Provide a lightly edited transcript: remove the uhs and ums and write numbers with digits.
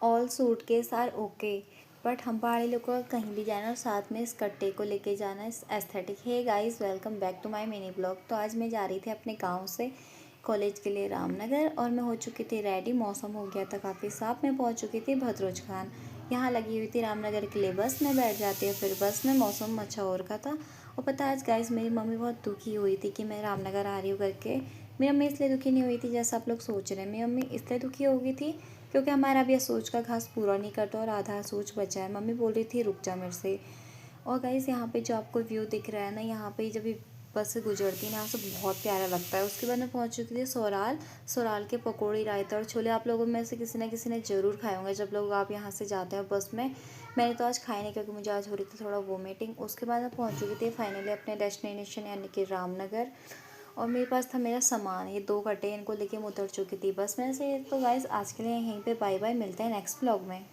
All suitcase are okay, but हम पहाड़ी लोग को कहीं भी जाना और साथ में इस कट्टे को लेके जाना इस aesthetic. Hey guys, welcome back to my mini blog. तो आज मैं जा रही थी अपने गांव से कॉलेज के लिए रामनगर, और मैं हो चुकी थी रेडी। मौसम हो गया था काफ़ी साफ। मैं पहुंच चुकी थी भद्रोज खान। यहाँ लगी हुई थी रामनगर के लिए बस। में बैठ जाती है, फिर बस में मौसम अच्छा हो रखा था। और पता है आज गाइस, मेरी मम्मी बहुत दुखी हुई थी कि मैं रामनगर आ रही हूँ करके। मेरी मम्मी इसलिए दुखी नहीं हुई थी जैसा आप लोग सोच रहे हैं। मेरी मम्मी इसलिए दुखी हो गई थी क्योंकि हमारा अभी सोच का घास पूरा नहीं कटा और आधा सोच बचा है। मम्मी बोल रही थी रुक जा मेरे से। और गाइस, यहाँ पे जो आपको व्यू दिख रहा है ना, यहाँ पे जब ये बस से गुजरती है ना, यहाँ से बहुत प्यारा लगता है। उसके बाद मैं पहुँच चुकी थी सोराल। सोराल के पकौड़ी, रायता और छोले आप लोगों में से किसी न किसी ने ज़रूर खाए होंगे जब लोग आप यहाँ से जाते हैं बस में। मैंने तो आज खाए नहीं क्योंकि मुझे आज हो रही थी थोड़ा वोमिटिंग। उसके बाद मैं पहुँच चुकी थी फाइनली अपने डेस्टिनेशन यानी कि रामनगर। और मेरे पास था मेरा सामान, ये 2 कट्टे, इनको लेके मैं उतर चुकी थी बस में से। तो गाइस, आज के लिए यहीं पे बाय बाय, मिलते हैं नेक्स्ट ब्लॉग में।